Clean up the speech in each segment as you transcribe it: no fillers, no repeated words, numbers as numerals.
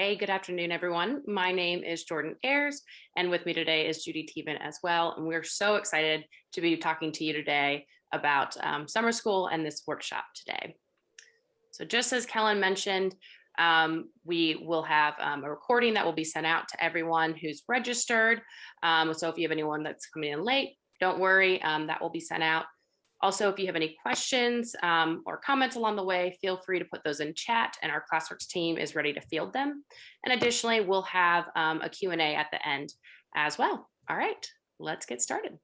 Hey, good afternoon, everyone. My name is Jordan Ayers, and with me today is Judy Teevan as well. And we're so excited to be talking to you today about summer school and this workshop today. So just as Kellen mentioned, we will have a recording that will be sent out to everyone who's registered. So if you have anyone that's coming in late, don't worry, that will be sent out. Also, if you have any questions or comments along the way, feel free to put those in chat and our Classworks team is ready to field them. And additionally, we'll have a Q&A at the end as well. All right, let's get started.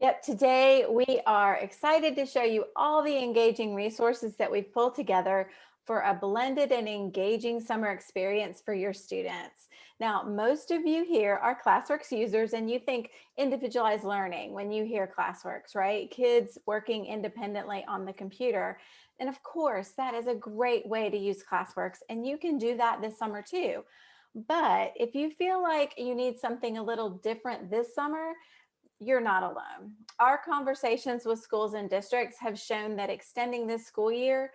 Yep, today we are excited to show you all the engaging resources that we've pulled together for a blended and engaging summer experience for your students. Now, most of you here are Classworks users and you think individualized learning when you hear Classworks, right? Kids working independently on the computer. And of course, that is a great way to use Classworks and you can do that this summer too. But if you feel like you need something a little different this summer, you're not alone. Our conversations with schools and districts have shown that extending this school year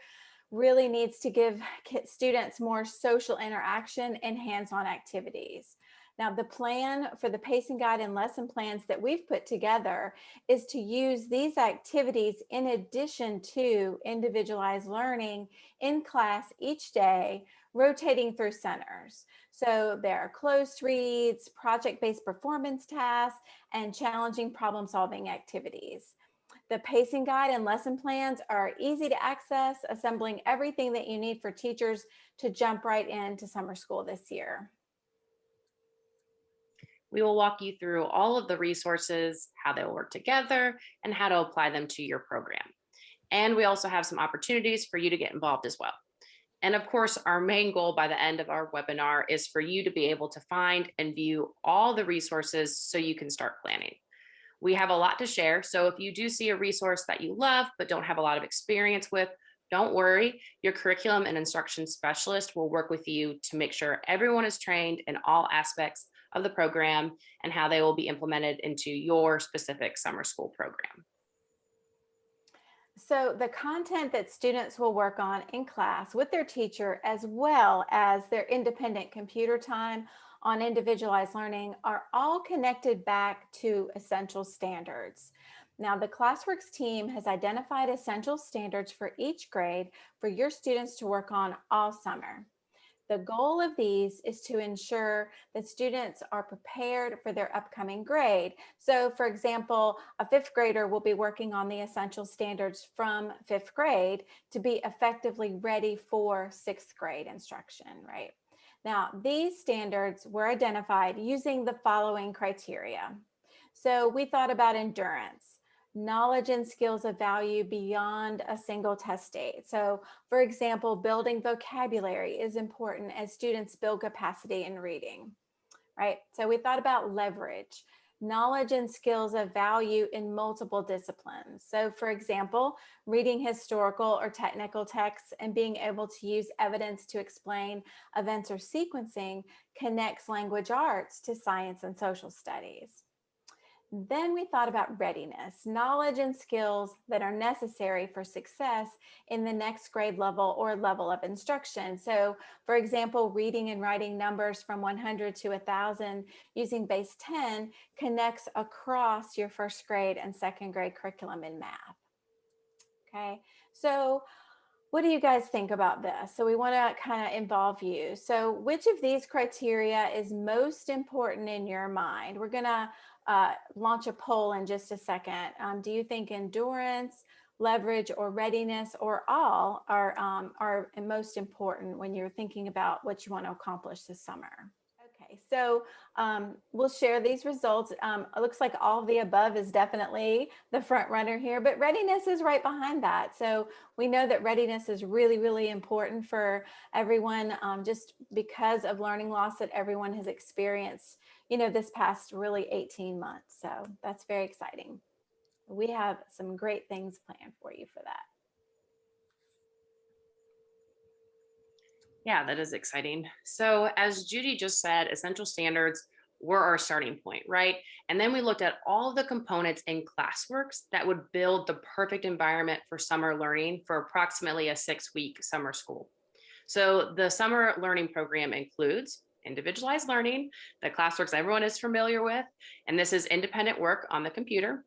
really needs to give students more social interaction and hands-on activities. Now, the plan for the pacing guide and lesson plans that we've put together is to use these activities in addition to individualized learning in class each day, rotating through centers. So there are close reads, project-based performance tasks, and challenging problem-solving activities. The pacing guide and lesson plans are easy to access, assembling everything that you need for teachers to jump right into summer school this year. We will walk you through all of the resources, how they will work together, and how to apply them to your program. And we also have some opportunities for you to get involved as well. And of course, our main goal by the end of our webinar is for you to be able to find and view all the resources so you can start planning. We have a lot to share, so if you do see a resource that you love but don't have a lot of experience with, don't worry. Your curriculum and instruction specialist will work with you to make sure everyone is trained in all aspects of the program and how they will be implemented into your specific summer school program. So the content that students will work on in class with their teacher, as well as their independent computer time on individualized learning, are all connected back to essential standards. Now, the Classworks team has identified essential standards for each grade for your students to work on all summer. The goal of these is to ensure that students are prepared for their upcoming grade. So for example, a fifth grader will be working on the essential standards from fifth grade to be effectively ready for sixth grade instruction, right? Now, these standards were identified using the following criteria. So we thought about endurance, knowledge and skills of value beyond a single test date. So for example, building vocabulary is important as students build capacity in reading, right? So we thought about leverage, knowledge and skills of value in multiple disciplines. So for example, reading historical or technical texts and being able to use evidence to explain events or sequencing connects language arts to science and social studies. Then we thought about readiness, knowledge and skills that are necessary for success in the next grade level or level of instruction. So for example, reading and writing numbers from 100 to 1,000 using base 10 connects across your first grade and second grade curriculum in math. Okay, so what do you guys think about this? So we want to kind of involve you. So which of these criteria is most important in your mind? We're going to launch a poll in just a second. Do you think endurance, leverage, or readiness, or all are most important when you're thinking about what you want to accomplish this summer? Okay, so we'll share these results. It looks like all of the above is definitely the front runner here, but readiness is right behind that. So we know that readiness is really, really important for everyone just because of learning loss that everyone has experienced, you know, this past really 18 months. So that's very exciting. We have some great things planned for you for that. Yeah, that is exciting. So as Judy just said, essential standards were our starting point, right? And then we looked at all the components in Classworks that would build the perfect environment for summer learning for approximately a 6-week summer school. So the summer learning program includes individualized learning, the Classworks everyone is familiar with, and this is independent work on the computer.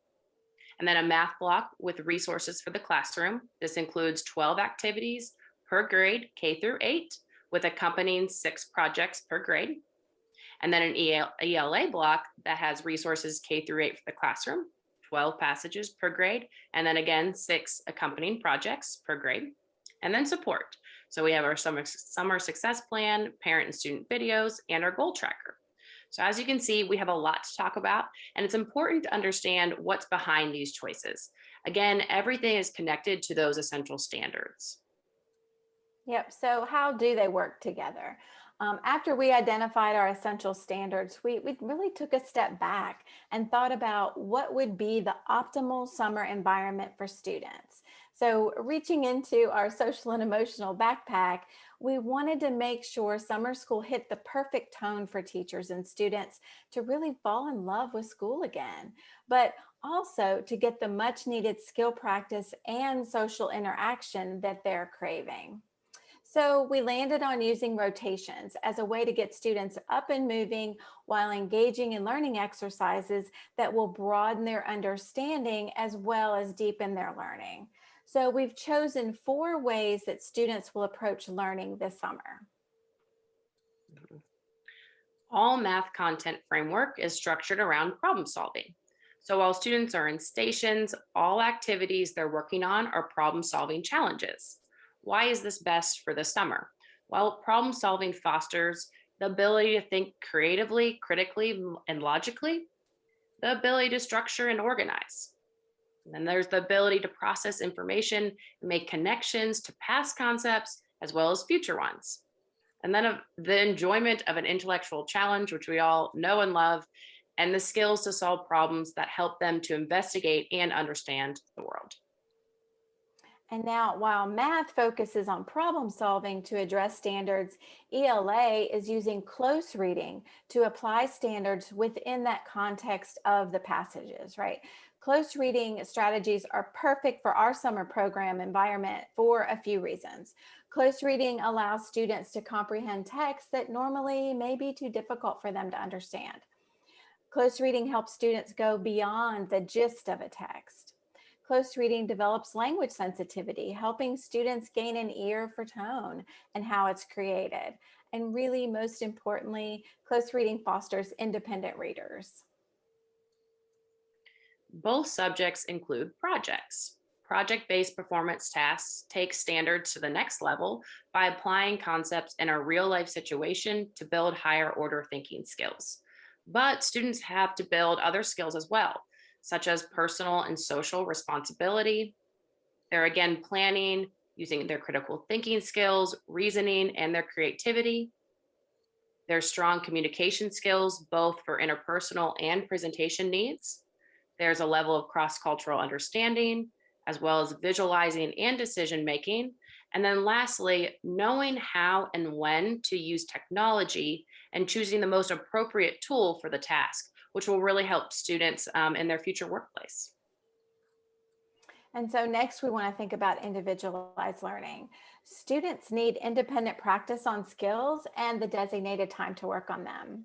And then a math block with resources for the classroom. This includes 12 activities per grade, K through 8, with accompanying 6 projects per grade. And then an ELA block that has resources K through 8 for the classroom, 12 passages per grade, and then again, 6 accompanying projects per grade. And then support. So we have our summer success plan, parent and student videos, and our goal tracker. So as you can see, we have a lot to talk about, and it's important to understand what's behind these choices. Again, everything is connected to those essential standards. Yep. So, how do they work together? After we identified our essential standards, we really took a step back and thought about what would be the optimal summer environment for students. So, reaching into our social and emotional backpack, we wanted to make sure summer school hit the perfect tone for teachers and students to really fall in love with school again, but also to get the much needed skill practice and social interaction that they're craving. So we landed on using rotations as a way to get students up and moving while engaging in learning exercises that will broaden their understanding as well as deepen their learning. So we've chosen 4 ways that students will approach learning this summer. All math content framework is structured around problem solving. So while students are in stations, all activities they're working on are problem solving challenges. Why is this best for the summer? Well, problem solving fosters the ability to think creatively, critically, and logically, the ability to structure and organize. And then there's the ability to process information and make connections to past concepts as well as future ones. And then the enjoyment of an intellectual challenge, which we all know and love, and the skills to solve problems that help them to investigate and understand the world. And now, while math focuses on problem solving to address standards, ELA is using close reading to apply standards within that context of the passages, right? Close reading strategies are perfect for our summer program environment for a few reasons. Close reading allows students to comprehend texts that normally may be too difficult for them to understand. Close reading helps students go beyond the gist of a text. Close reading develops language sensitivity, helping students gain an ear for tone and how it's created. And really, most importantly, close reading fosters independent readers. Both subjects include projects. Project-based performance tasks take standards to the next level by applying concepts in a real-life situation to build higher order thinking skills. But students have to build other skills as well, such as personal and social responsibility. They're again planning, using their critical thinking skills, reasoning, and their creativity. Their strong communication skills, both for interpersonal and presentation needs. There's a level of cross-cultural understanding, as well as visualizing and decision making. And then lastly, knowing how and when to use technology and choosing the most appropriate tool for the task, which will really help students in their future workplace. And so next we want to think about individualized learning. Students need independent practice on skills and the designated time to work on them.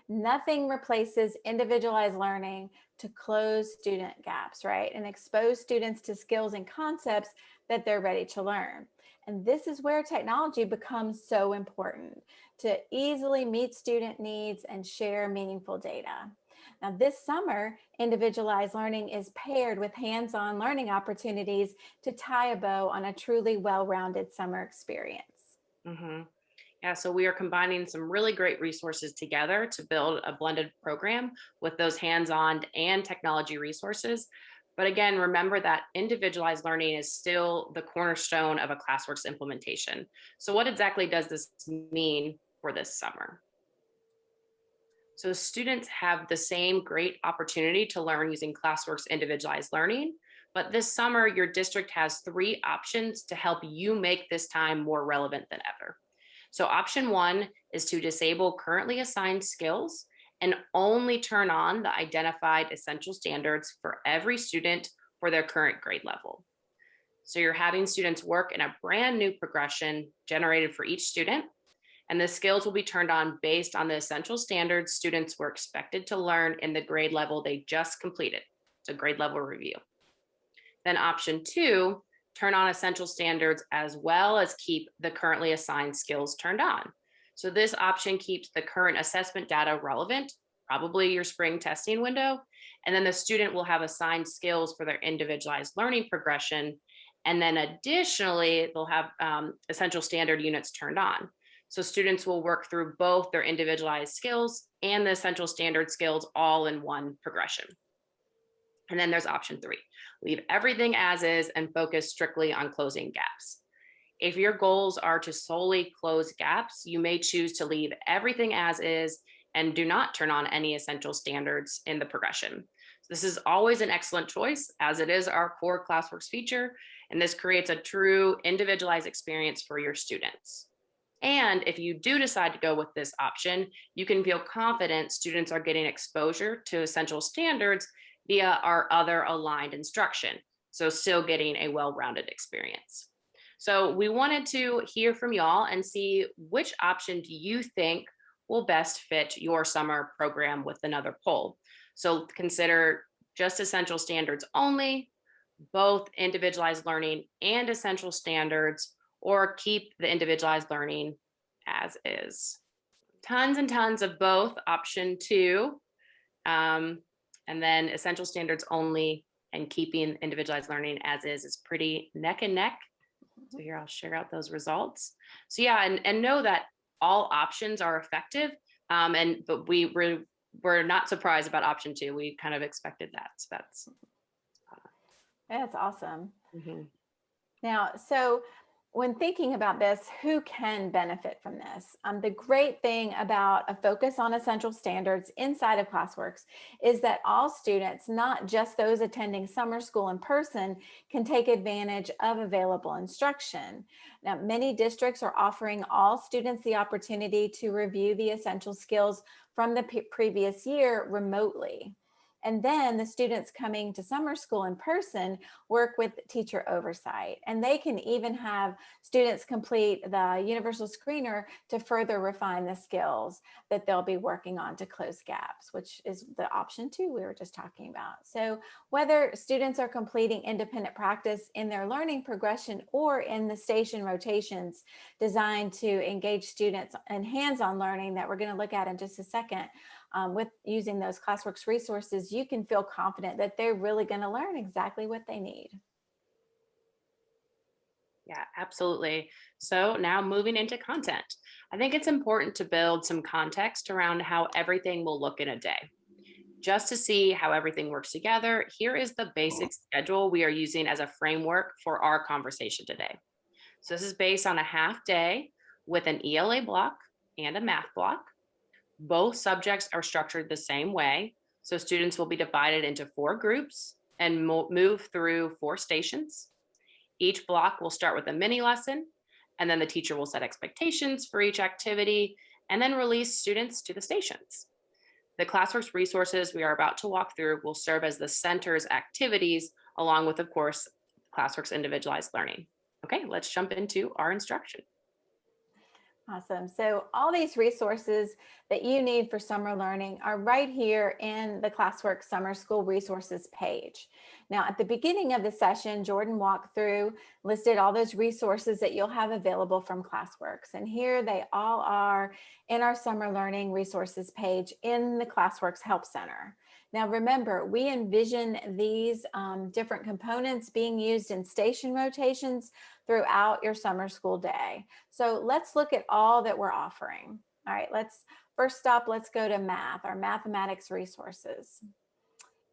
Nothing replaces individualized learning to close student gaps, right? And expose students to skills and concepts that they're ready to learn. And this is where technology becomes so important to easily meet student needs and share meaningful data. Now, this summer, individualized learning is paired with hands-on learning opportunities to tie a bow on a truly well-rounded summer experience. Mhm. Yeah, so we are combining some really great resources together to build a blended program with those hands-on and technology resources. But again, remember that individualized learning is still the cornerstone of a Classworks implementation. So what exactly does this mean for this summer? So students have the same great opportunity to learn using Classworks individualized learning, but this summer your district has 3 options to help you make this time more relevant than ever. So option 1 is to disable currently assigned skills and only turn on the identified essential standards for every student for their current grade level. So you're having students work in a brand new progression generated for each student, and the skills will be turned on based on the essential standards students were expected to learn in the grade level they just completed. It's a grade level review. Then option two, turn on essential standards as well as keep the currently assigned skills turned on. So this option keeps the current assessment data relevant, probably your spring testing window, and then the student will have assigned skills for their individualized learning progression. And then additionally, they'll have essential standard units turned on. So students will work through both their individualized skills and the essential standard skills all in one progression. And then there's option three, leave everything as is and focus strictly on closing gaps. If your goals are to solely close gaps, you may choose to leave everything as is and do not turn on any essential standards in the progression. This is always an excellent choice, as it is our core Classworks feature, and this creates a true individualized experience for your students. And if you do decide to go with this option, you can feel confident students are getting exposure to essential standards via our other aligned instruction. So still getting a well-rounded experience. So we wanted to hear from y'all and see which option do you think will best fit your summer program with another poll. So consider just essential standards only, both individualized learning and essential standards, or keep the individualized learning as is. Tons and tons of both, option two, and then essential standards only and keeping individualized learning as is pretty neck and neck. So here I'll share out those results. So yeah, and know that all options are effective. But we're not surprised about option two. We kind of expected that. So That's awesome. mhm. Now, so when thinking about this, who can benefit from this? The great thing about a focus on essential standards inside of Classworks is that all students, not just those attending summer school in person, can take advantage of available instruction. Now, many districts are offering all students the opportunity to review the essential skills from the previous year remotely. And then the students coming to summer school in person work with teacher oversight. And they can even have students complete the universal screener to further refine the skills that they'll be working on to close gaps, which is the option two we were just talking about. So whether students are completing independent practice in their learning progression or in the station rotations designed to engage students in hands-on learning that we're going to look at in just a second, with using those Classworks resources, you can feel confident that they're really going to learn exactly what they need. Yeah, absolutely. So now moving into content, I think it's important to build some context around how everything will look in a day. Just to see how everything works together, here is the basic schedule we are using as a framework for our conversation today. So this is based on a half day with an ELA block and a math block. Both subjects are structured the same way. So students will be divided into 4 groups and move through 4 stations. Each block will start with a mini lesson, and then the teacher will set expectations for each activity and then release students to the stations. The Classworks resources we are about to walk through will serve as the center's activities, along with, of course, Classworks individualized learning. Okay, let's jump into our instruction. Awesome. So all these resources that you need for summer learning are right here in the Classworks Summer School Resources page. Now, at the beginning of the session, Jordan walked through, listed all those resources that you'll have available from Classworks. And here they all are in our summer learning resources page in the Classworks Help Center. Now, remember, we envision these different components being used in station rotations throughout your summer school day. So let's look at all that we're offering. All right, let's go to math, our mathematics resources.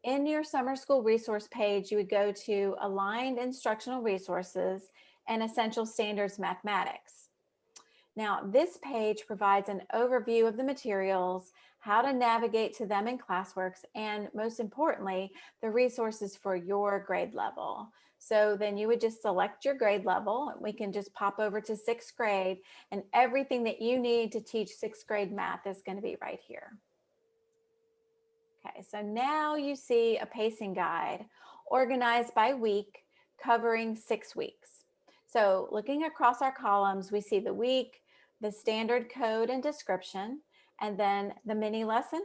In your summer school resource page, you would go to Aligned Instructional Resources and Essential Standards Mathematics. Now, this page provides an overview of the materials, how to navigate to them in Classworks, and most importantly, the resources for your grade level. So then you would just select your grade level. We can just pop over to 6th grade, and everything that you need to teach 6th grade math is going to be right here. Okay, so now you see a pacing guide organized by week, covering 6 weeks. So looking across our columns, we see the week, the standard code and description, and then the mini lesson,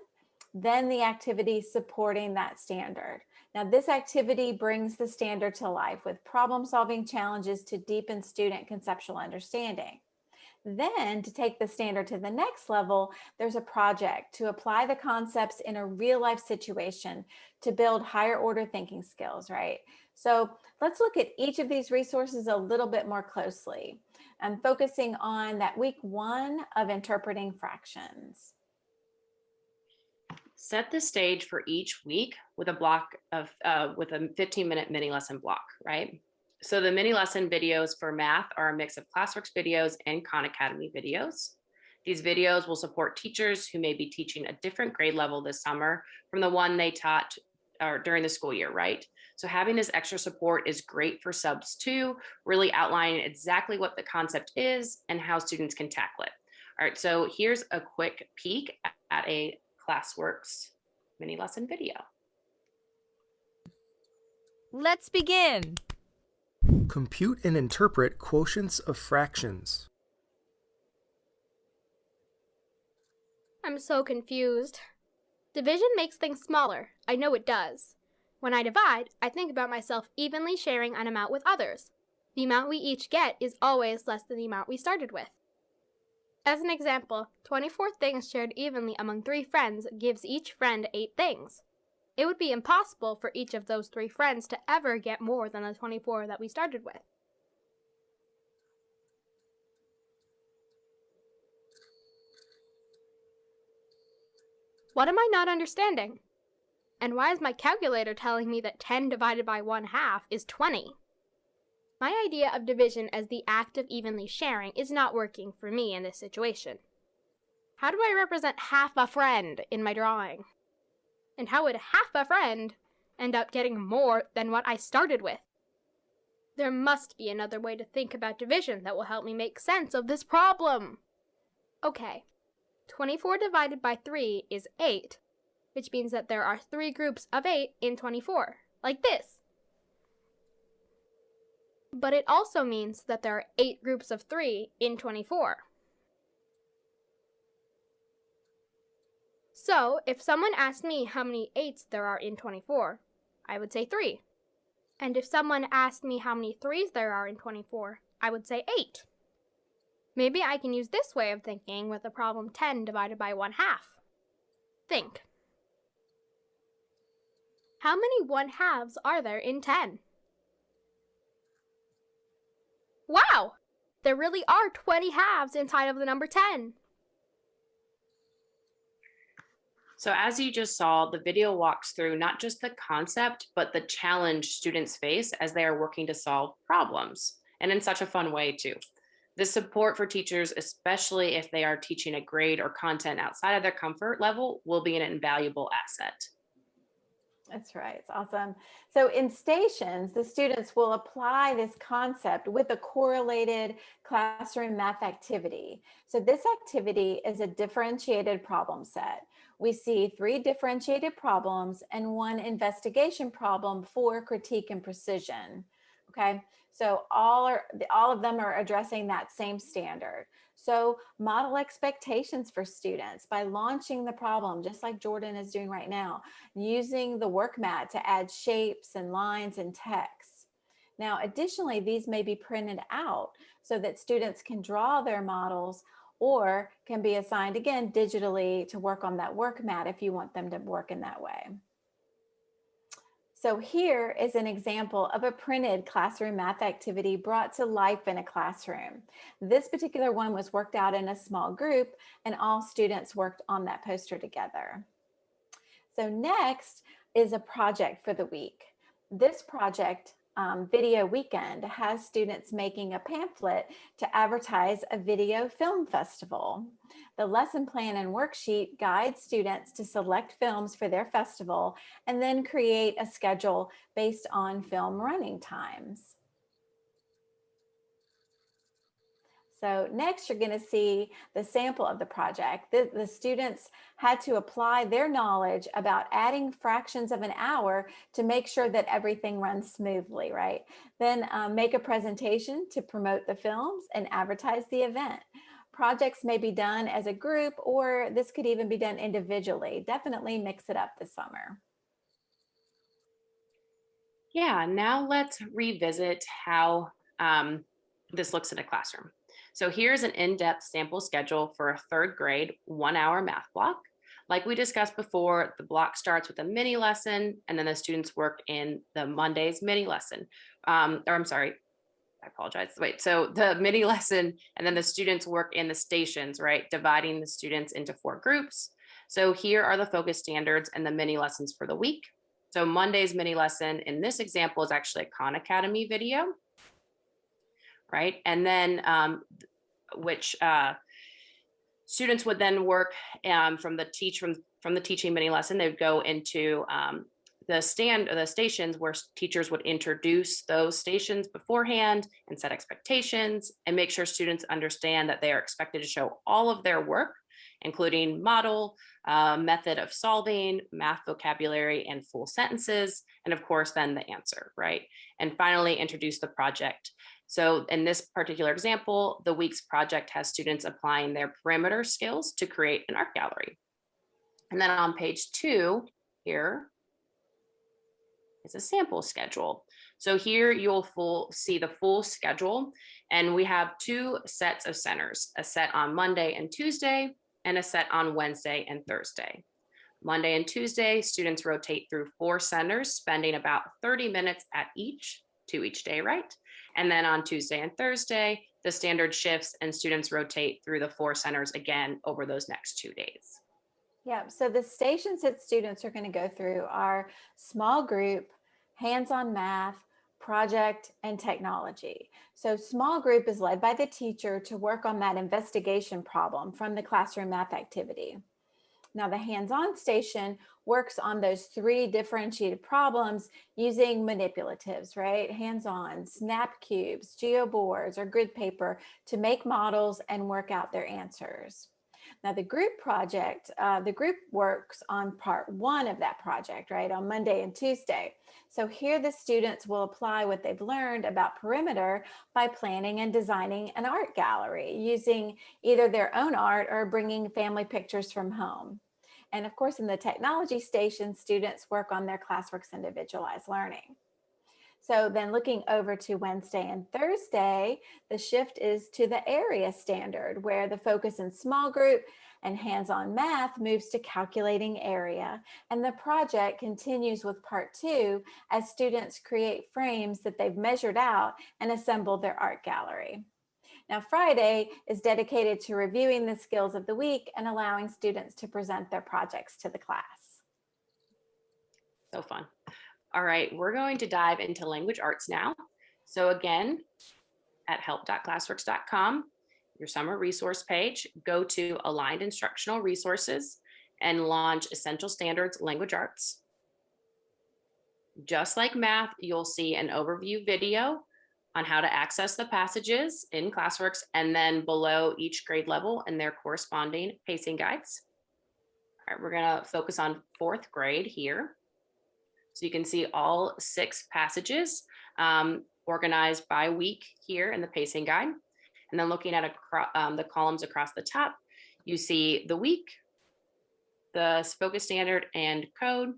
then the activity supporting that standard. Now, this activity brings the standard to life with problem-solving challenges to deepen student conceptual understanding. Then, to take the standard to the next level, there's a project to apply the concepts in a real-life situation to build higher order thinking skills, right? So let's look at each of these resources a little bit more closely. I'm focusing on that week 1 of interpreting fractions. Set the stage for each week with a block of with a 15-minute mini lesson block, right? So the mini lesson videos for math are a mix of Classworks videos and Khan Academy videos. These videos will support teachers who may be teaching a different grade level this summer from the one they taught during the school year, right? So having this extra support is great for subs too, really outlining exactly what the concept is and how students can tackle it. All right, so here's a quick peek at a Classworks mini lesson video. Let's begin. Compute and interpret quotients of fractions. I'm so confused. Division makes things smaller. I know it does. When I divide, I think about myself evenly sharing an amount with others. The amount we each get is always less than the amount we started with. As an example, 24 things shared evenly among 3 friends gives each friend 8 things. It would be impossible for each of those 3 friends to ever get more than the 24 that we started with. What am I not understanding? And why is my calculator telling me that 10 divided by 1/2 is 20? My idea of division as the act of evenly sharing is not working for me in this situation. How do I represent half a friend in my drawing? And how would half a friend end up getting more than what I started with? There must be another way to think about division that will help me make sense of this problem. Okay, 24 divided by 3 is 8, which means that there are 3 groups of 8 in 24, like this. But it also means that there are 8 groups of 3 in 24. So, if someone asked me how many 8s there are in 24, I would say 3. And if someone asked me how many 3s there are in 24, I would say 8. Maybe I can use this way of thinking with the problem 10 divided by 1/2. Think. How many 1/2s are there in 10? Wow! There really are 20 halves inside of the number 10. So as you just saw, the video walks through not just the concept, but the challenge students face as they are working to solve problems, and in such a fun way too. This support for teachers, especially if they are teaching a grade or content outside of their comfort level, will be an invaluable asset. That's right. It's awesome. So in stations, the students will apply this concept with a correlated classroom math activity. So this activity is a differentiated problem set. We see 3 differentiated problems and 1 investigation problem for critique and precision. Okay, so all of them are addressing that same standard. So model expectations for students by launching the problem, just like Jordan is doing right now, using the work mat to add shapes and lines and text. Now, additionally, these may be printed out so that students can draw their models or can be assigned again digitally to work on that work mat if you want them to work in that way. So here is an example of a printed classroom math activity brought to life in a classroom. This particular one was worked out in a small group and all students worked on that poster together. So next is a project for the week. This project video weekend has students making a pamphlet to advertise a video film festival. The lesson plan and worksheet guides students to select films for their festival and then create a schedule based on film running times. So next you're going to see the sample of the project. The students had to apply their knowledge about adding fractions of an hour to make sure that everything runs smoothly, right? Then make a presentation to promote the films and advertise the event. Projects may be done as a group, or this could even be done individually. Definitely mix it up this summer. Yeah, now let's revisit how this looks in a classroom. So here's an in-depth sample schedule for a third grade 1-hour math block. Like we discussed before, the block starts with a mini lesson, and then the students work in the Monday's mini lesson. Or I'm sorry, I apologize. Wait, so the mini lesson, and then the students work in the stations, right? Dividing the students into 4 groups. So here are the focus standards and the mini lessons for the week. So Monday's mini lesson in this example is actually a Khan Academy video, right? And then which students would then work from the teaching mini lesson. They would go into the stations where teachers would introduce those stations beforehand and set expectations and make sure students understand that they are expected to show all of their work, including model, method of solving, math vocabulary, and full sentences, and of course, then the answer, right? And finally, introduce the project. So in this particular example, the week's project has students applying their perimeter skills to create an art gallery. And then on page 2 here is a sample schedule. So here you'll see the full schedule, and we have 2 sets of centers, a set on Monday and Tuesday, and a set on Wednesday and Thursday. Monday and Tuesday, students rotate through 4 centers, spending about 30 minutes at each day, right? And then on Tuesday and Thursday, the standard shifts and students rotate through the 4 centers again over those next 2 days. Yeah, so the stations that students are going to go through are small group, hands-on math, project, and technology. So small group is led by the teacher to work on that investigation problem from the classroom math activity. Now the hands-on station works on those 3 differentiated problems using manipulatives, right? Hands-on, snap cubes, geoboards, or grid paper to make models and work out their answers. Now the group project, the group works on part 1 of that project, right, on Monday and Tuesday. So here the students will apply what they've learned about perimeter by planning and designing an art gallery using either their own art or bringing family pictures from home. And of course, in the technology station, students work on their Classworks Individualized Learning. So then looking over to Wednesday and Thursday, the shift is to the area standard, where the focus in small group and hands-on math moves to calculating area. And the project continues with part 2 as students create frames that they've measured out and assemble their art gallery. Now, Friday is dedicated to reviewing the skills of the week and allowing students to present their projects to the class. So fun. All right, we're going to dive into language arts now. So again, at help.classworks.com, your summer resource page, go to Aligned Instructional Resources and launch Essential Standards Language Arts. Just like math, you'll see an overview video on how to access the passages in Classworks, and then below each grade level and their corresponding pacing guides. All right, we're gonna focus on 4th grade here. So you can see all 6 passages organized by week here in the pacing guide. And then looking at the columns across the top, you see the week, the focus standard and code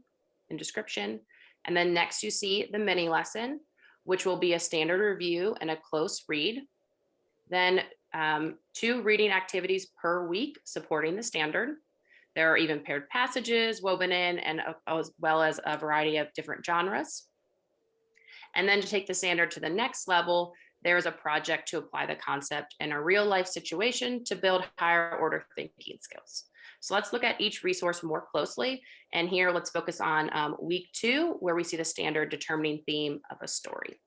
and description. And then next you see the mini lesson, which will be a standard review and a close read. Then 2 reading activities per week supporting the standard. There are even paired passages woven in, and as well as a variety of different genres. And then to take the standard to the next level, there is a project to apply the concept in a real life situation to build higher order thinking skills. So let's look at each resource more closely. And here, let's focus on week 2, where we see the standard determining theme of a story.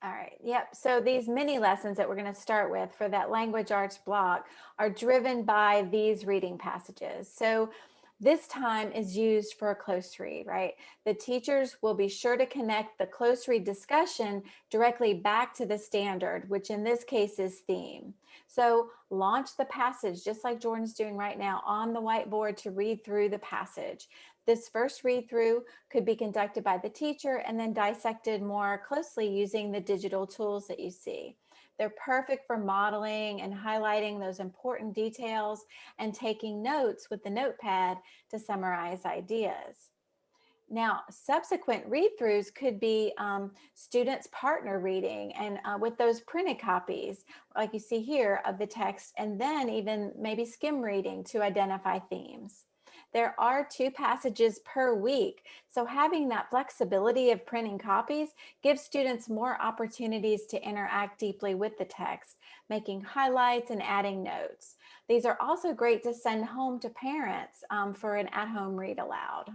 All right, yep. So these mini lessons that we're going to start with for that language arts block are driven by these reading passages. So This time is used for a close read, right? The teachers will be sure to connect the close read discussion directly back to the standard, which in this case is theme. So launch the passage, just like Jordan's doing right now, on the whiteboard to read through the passage. This first read through could be conducted by the teacher and then dissected more closely using the digital tools that you see. They're perfect for modeling and highlighting those important details and taking notes with the notepad to summarize ideas. Now, subsequent read-throughs could be students partner reading and with those printed copies, like you see here, of the text, and then even maybe skim reading to identify themes. There are 2 passages per week, so having that flexibility of printing copies gives students more opportunities to interact deeply with the text, making highlights and adding notes. These are also great to send home to parents for an at-home read aloud.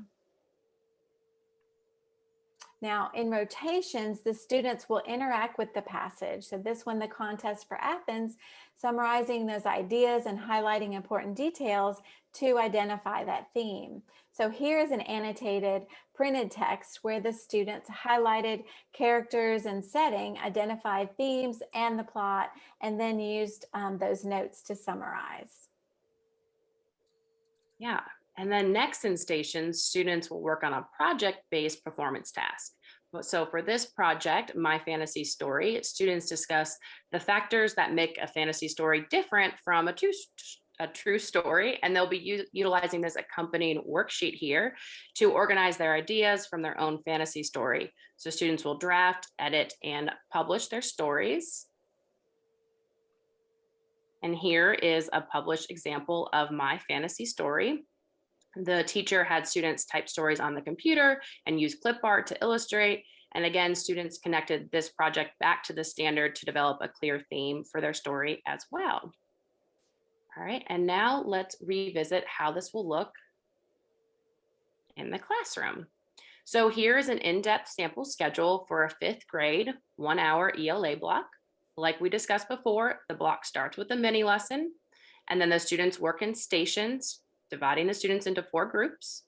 Now, in rotations, the students will interact with the passage. So this one, the contest for Athens, summarizing those ideas and highlighting important details to identify that theme. So here is an annotated printed text where the students highlighted characters and setting, identified themes and the plot, and then used those notes to summarize. Yeah. And then next in stations, students will work on a project-based performance task. So for this project, My Fantasy Story, students discuss the factors that make a fantasy story different from a true story, and they'll be utilizing this accompanying worksheet here to organize their ideas from their own fantasy story. So students will draft, edit, and publish their stories. And here is a published example of My Fantasy Story. The teacher had students type stories on the computer and use clip art to illustrate. And again, students connected this project back to the standard to develop a clear theme for their story as well. All right, and now let's revisit how this will look in the classroom. So here is an in-depth sample schedule for a 5th grade 1-hour ELA block. Like we discussed before, the block starts with a mini lesson, and then the students work in stations, dividing the students into 4 groups.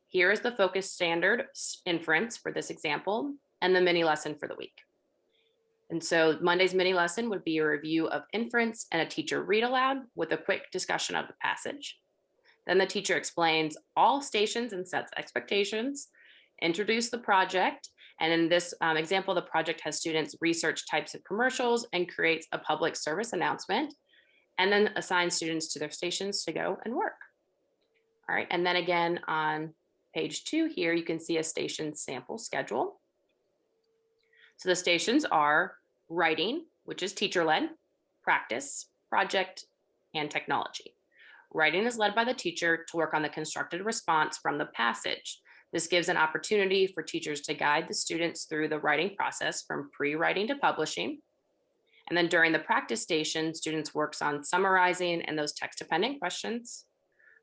Here is the focus standard inference for this example and the mini lesson for the week. And so Monday's mini lesson would be a review of inference and a teacher read aloud with a quick discussion of the passage. Then the teacher explains all stations and sets expectations, introduce the project, and in this example, the project has students research types of commercials and creates a public service announcement, and then assign students to their stations to go and work. All right, and then again on page 2 here, you can see a station sample schedule. So the stations are writing, which is teacher-led, practice, project, and technology. Writing is led by the teacher to work on the constructed response from the passage. This gives an opportunity for teachers to guide the students through the writing process from pre-writing to publishing. And then during the practice station, students works on summarizing and those text-dependent questions.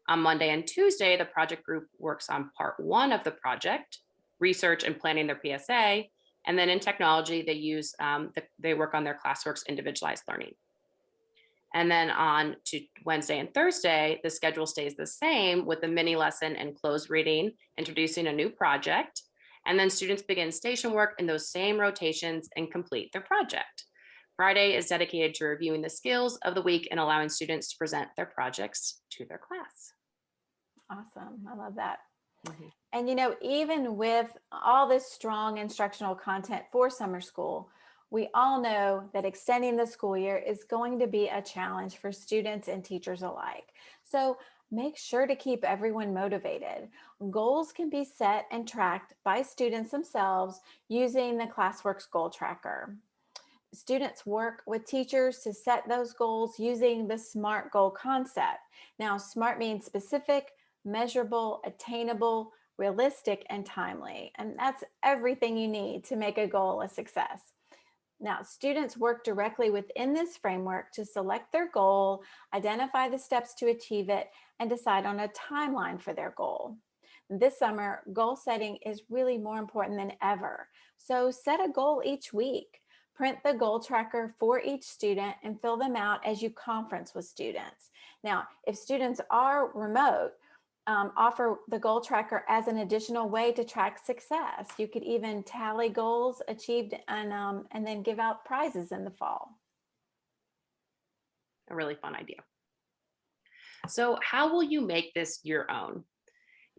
On Monday and Tuesday, the project group works on part 1 of the project, research and planning their PSA. And then in technology, they work on their Classworks Individualized Learning. And then on to Wednesday and Thursday, the schedule stays the same with the mini lesson and closed reading, introducing a new project. And then students begin station work in those same rotations and complete their project. Friday is dedicated to reviewing the skills of the week and allowing students to present their projects to their class. Awesome. I love that. Mm-hmm. And, you know, even with all this strong instructional content for summer school, we all know that extending the school year is going to be a challenge for students and teachers alike. So make sure to keep everyone motivated. Goals can be set and tracked by students themselves using the Classworks goal tracker. Students work with teachers to set those goals using the SMART goal concept. Now, SMART means specific, measurable, attainable, realistic, and timely. And that's everything you need to make a goal a success. Now, students work directly within this framework to select their goal, identify the steps to achieve it, and decide on a timeline for their goal. This summer, goal setting is really more important than ever. So set a goal each week. Print the goal tracker for each student and fill them out as you conference with students. Now, if students are remote, offer the goal tracker as an additional way to track success. You could even tally goals achieved and then give out prizes in the fall. A really fun idea. So how will you make this your own?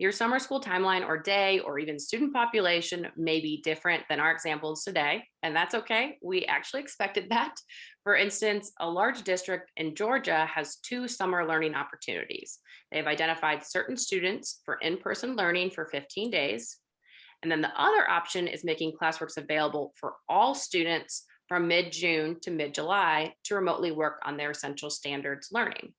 Your summer school timeline or day or even student population may be different than our examples today, and that's okay. We actually expected that. For instance, a large district in Georgia has 2 summer learning opportunities. They've identified certain students for in-person learning for 15 days. And then the other option is making Classworks available for all students from mid-June to mid-July to remotely work on their essential standards learning.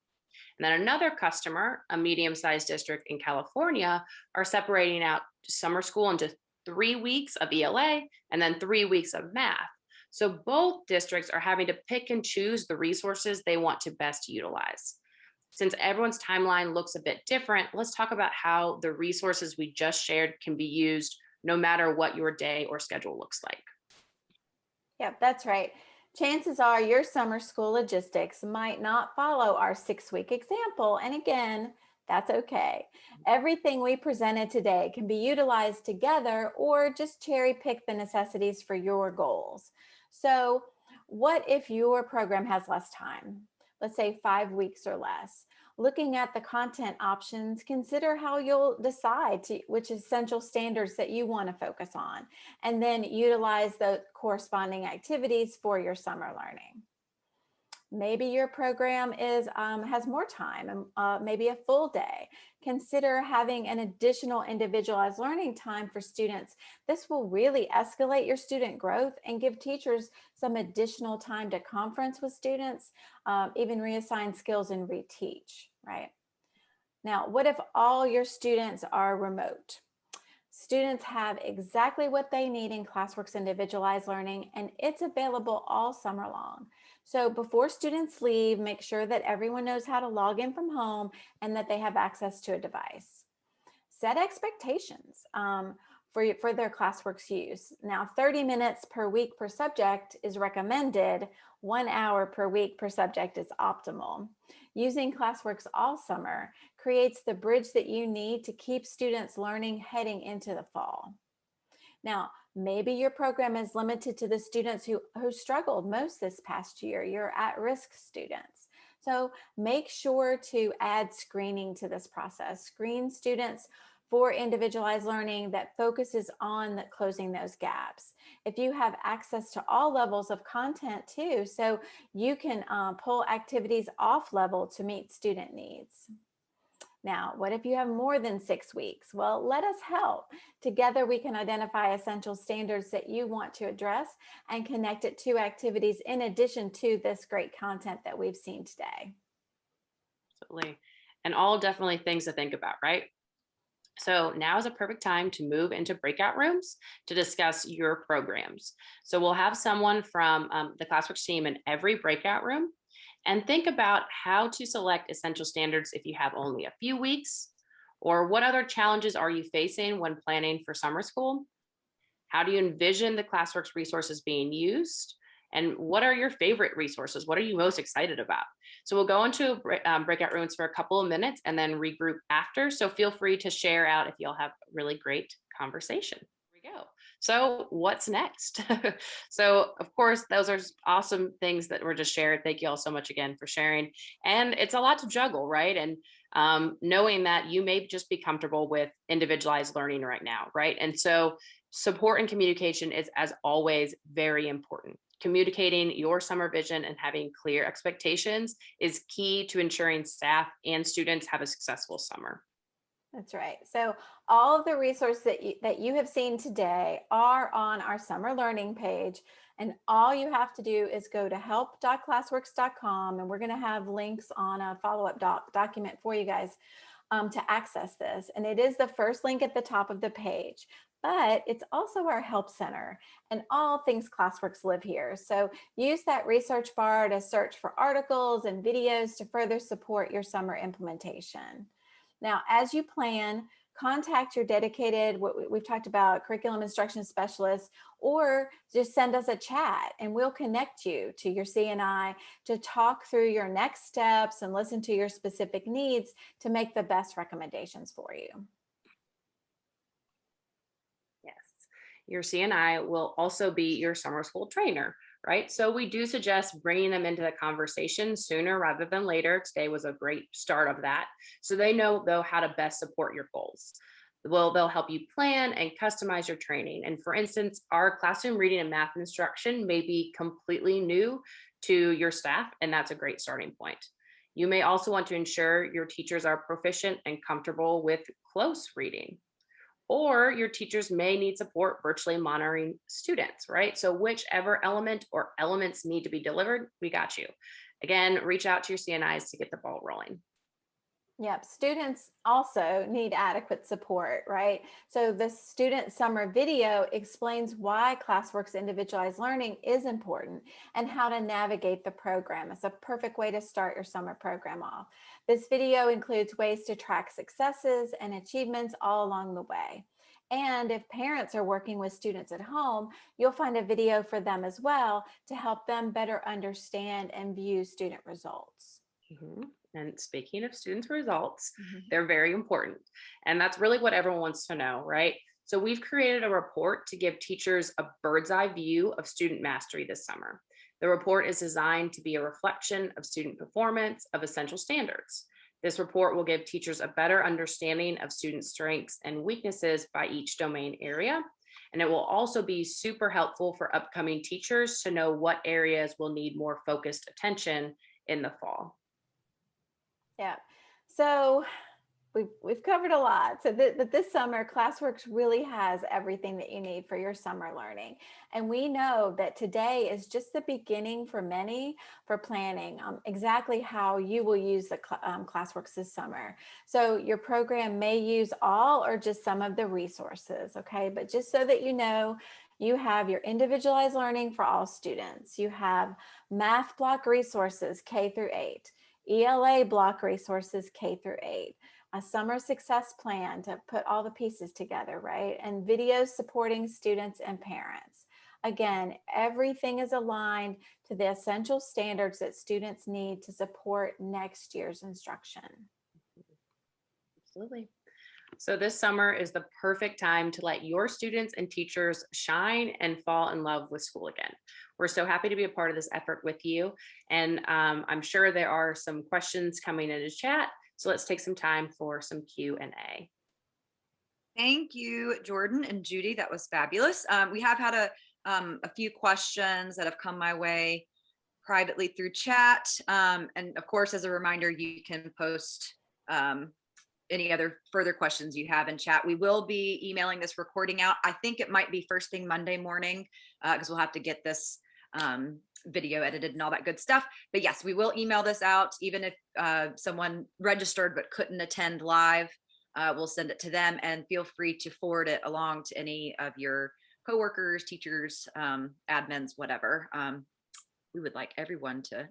And then another customer, a medium-sized district in California, are separating out summer school into 3 weeks of ELA and then 3 weeks of math. So both districts are having to pick and choose the resources they want to best utilize. Since everyone's timeline looks a bit different, let's talk about how the resources we just shared can be used no matter what your day or schedule looks like. Yep, that's right. Chances are your summer school logistics might not follow our 6-week example. And again, that's okay. Everything we presented today can be utilized together or just cherry pick the necessities for your goals. So what if your program has less time? Let's say 5 weeks or less. Looking at the content options, consider how you'll decide which essential standards that you want to focus on, and then utilize the corresponding activities for your summer learning. Maybe your program has more time, maybe a full day. Consider having an additional individualized learning time for students. This will really escalate your student growth and give teachers some additional time to conference with students, even reassign skills and reteach, right? Now, what if all your students are remote? Students have exactly what they need in Classworks Individualized Learning, and it's available all summer long. So before students leave, make sure that everyone knows how to log in from home and that they have access to a device. Set expectations for their Classworks use. Now, 30 minutes per week per subject is recommended. 1 hour per week per subject is optimal. Using Classworks all summer creates the bridge that you need to keep students learning heading into the fall. Now, maybe your program is limited to the students who struggled most this past year, your at-risk students. So make sure to add screening to this process. Screen students for individualized learning that focuses on closing those gaps. If you have access to all levels of content too, so you can pull activities off level to meet student needs. Now, what if you have more than 6 weeks? Well, let us help. Together, we can identify essential standards that you want to address and connect it to activities in addition to this great content that we've seen today. Absolutely. And all definitely things to think about, right? So now is a perfect time to move into breakout rooms to discuss your programs. So we'll have someone from the Classworks team in every breakout room, and think about how to select essential standards if you have only a few weeks, or what other challenges are you facing when planning for summer school? How do you envision the Classworks resources being used? And what are your favorite resources? What are you most excited about? So we'll go into breakout rooms for a couple of minutes and then regroup after. So feel free to share out if you'll have a really great conversation. Here we go. So what's next? So of course, those are awesome things that were just shared. Thank you all so much again for sharing. And it's a lot to juggle, right? And knowing that you may just be comfortable with individualized learning right now, right? And so support and communication is, as always, very important. Communicating your summer vision and having clear expectations is key to ensuring staff and students have a successful summer. That's right. So all of the resources that you have seen today are on our summer learning page. And all you have to do is go to help.classworks.com, and we're going to have links on a follow-up document for you guys to access this. And it is the first link at the top of the page. But it's also our help center, and all things Classworks live here. So use that research bar to search for articles and videos to further support your summer implementation. Now, as you plan, contact your dedicated, what we've talked about, curriculum instruction specialist, or just send us a chat and we'll connect you to your CNI to talk through your next steps and listen to your specific needs to make the best recommendations for you. Yes. Your CNI will also be your summer school trainer, right? So we do suggest bringing them into the conversation sooner rather than later. Today was a great start of that. So they know, though, how to best support your goals. Well, they'll help you plan and customize your training. And for instance, our classroom reading and math instruction may be completely new to your staff, and that's a great starting point. You may also want to ensure your teachers are proficient and comfortable with close reading. Or your teachers may need support virtually monitoring students, right? So whichever element or elements need to be delivered, we got you. Again, reach out to your CNIs to get the ball rolling. Yep, students also need adequate support, right? So the student summer video explains why Classworks Individualized Learning is important and how to navigate the program. It's a perfect way to start your summer program off. This video includes ways to track successes and achievements all along the way. And if parents are working with students at home, you'll find a video for them as well to help them better understand and view student results. Mm-hmm. And speaking of students' results, they're very important. And that's really what everyone wants to know, right? So we've created a report to give teachers a bird's eye view of student mastery this summer. The report is designed to be a reflection of student performance of essential standards. This report will give teachers a better understanding of student strengths and weaknesses by each domain area. And it will also be super helpful for upcoming teachers to know what areas will need more focused attention in the fall. Yeah. So we've covered a lot. So but this summer, Classworks really has everything that you need for your summer learning. And we know that today is just the beginning for many for planning exactly how you will use the Classworks this summer. So your program may use all or just some of the resources, okay? But just so that you know, you have your individualized learning for all students. You have math block resources K through 8. ELA block resources K through 8, a summer success plan to put all the pieces together, right? And videos supporting students and parents. Again, everything is aligned to the essential standards that students need to support next year's instruction. Absolutely. So this summer is the perfect time to let your students and teachers shine and fall in love with school again. We're so happy to be a part of this effort with you. And I'm sure there are some questions coming into chat. So let's take some time for some Q&A. Thank you, Jordan and Judy. That was fabulous. We have had a few questions that have come my way privately through chat. And of course, as a reminder, you can post any other further questions you have in chat. We will be emailing this recording out. I think it might be first thing Monday morning because we'll have to get this video edited and all that good stuff. But yes, we will email this out. Even if someone registered but couldn't attend live, we'll send it to them, and feel free to forward it along to any of your coworkers, teachers, admins, whatever. We would like everyone to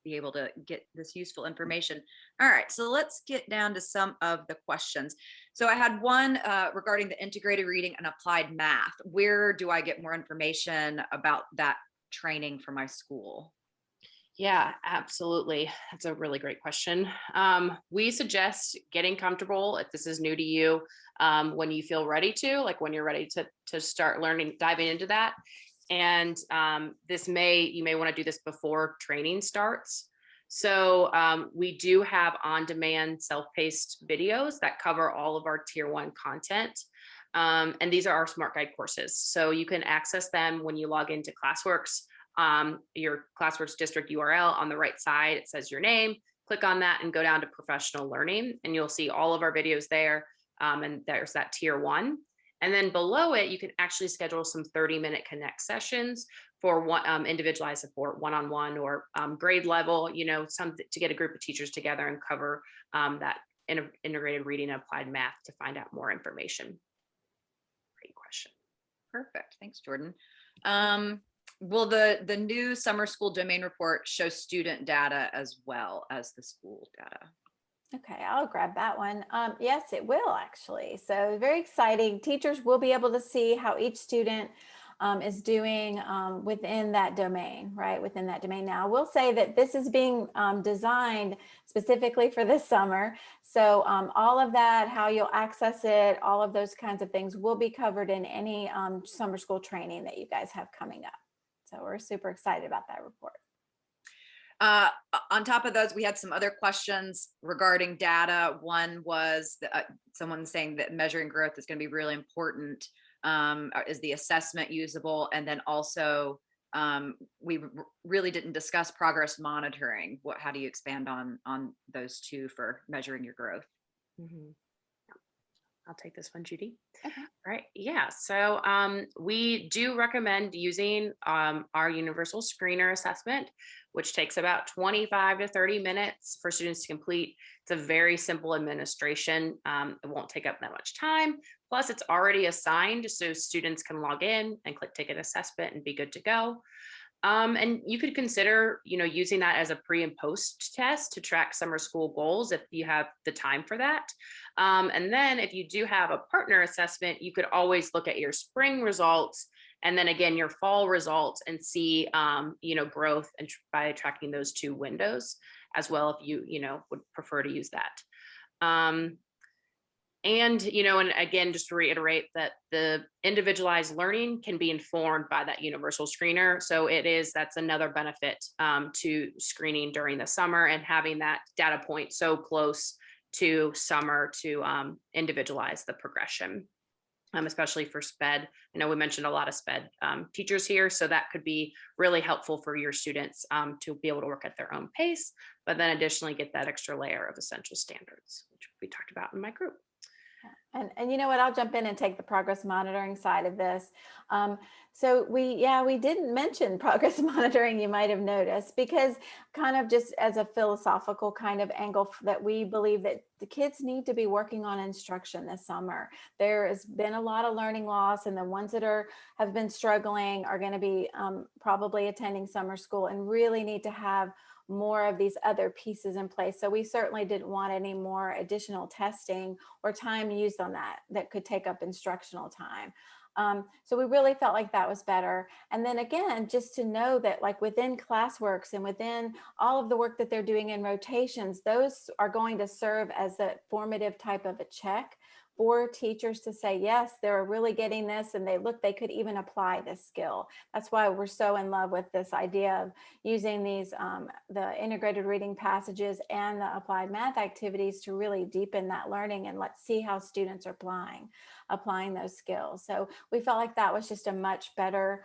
be able to get this useful information. All right, so let's get down to some of the questions. So I had one regarding the integrated reading and applied math. Where do I get more information about that training for my school? Yeah, absolutely. That's a really great question. We suggest getting comfortable if this is new to you when you feel ready to, like when you're ready to start learning, diving into that. And you may want to do this before training starts. So we do have on-demand self-paced videos that cover all of our tier 1 content. And these are our Smart Guide courses. So you can access them when you log into Classworks. Your Classworks district URL on the right side, it says your name. Click on that and go down to professional learning, and you'll see all of our videos there. And there's that tier 1. And then below it, you can actually schedule some 30-minute connect sessions for individualized support, one-on-one or grade level, to get a group of teachers together and cover that integrated reading and applied math to find out more information. Great question. Perfect. Thanks, Jordan. Will the new summer school domain report show student data as well as the school data? Okay, I'll grab that one. Yes, it will actually. So very exciting. Teachers will be able to see how each student is doing within that domain, right? Within that domain. Now, I will say that this is being designed specifically for this summer. So all of that, how you'll access it, all of those kinds of things will be covered in any summer school training that you guys have coming up. So we're super excited about that report. Uh, on top of those, we had some other questions regarding data. One was someone saying that measuring growth is going to be really important. Is the assessment usable? And then also, we really didn't discuss progress monitoring. How do you expand on those two for measuring your growth? Mm-hmm. I'll take this one, Judy. Okay. Right. Yeah. So we do recommend using our universal screener assessment, which takes about 25 to 30 minutes for students to complete. It's a very simple administration. It won't take up that much time. Plus, it's already assigned, so students can log in and click take an assessment and be good to go. And you could consider, using that as a pre and post test to track summer school goals if you have the time for that. And then if you do have a partner assessment, you could always look at your spring results and then again your fall results and see, growth and by tracking those two windows as well if you would prefer to use that. And again, just to reiterate that the individualized learning can be informed by that universal screener. So that's another benefit to screening during the summer and having that data point so close to summer to individualize the progression, especially for SPED. I know we mentioned a lot of SPED teachers here, so that could be really helpful for your students to be able to work at their own pace, but then additionally get that extra layer of essential standards, which we talked about in my group. And you know what, I'll jump in and take the progress monitoring side of this. So we didn't mention progress monitoring, you might have noticed, because kind of just as a philosophical kind of angle that we believe that the kids need to be working on instruction this summer. There has been a lot of learning loss, and the ones that have been struggling are going to be probably attending summer school and really need to have more of these other pieces in place. So we certainly didn't want any more additional testing or time used on that could take up instructional time. So we really felt like that was better. And then again, just to know that like within Classworks and within all of the work that they're doing in rotations, those are going to serve as a formative type of a check for teachers to say, yes, they're really getting this, and they could even apply this skill. That's why we're so in love with this idea of using these, the integrated reading passages and the applied math activities to really deepen that learning, and let's see how students are applying those skills. So we felt like that was just a much better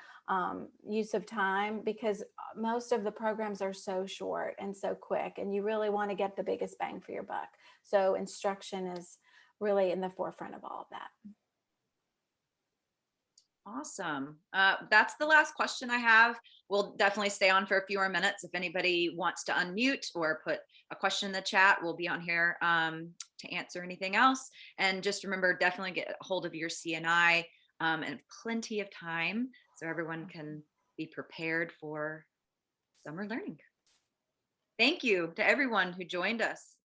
use of time, because most of the programs are so short and so quick, and you really want to get the biggest bang for your buck. So instruction is really in the forefront of all of that. Awesome. That's the last question I have. We'll definitely stay on for a few more minutes. If anybody wants to unmute or put a question in the chat, we'll be on here to answer anything else. And just remember, definitely get a hold of your CNI and plenty of time so everyone can be prepared for summer learning. Thank you to everyone who joined us.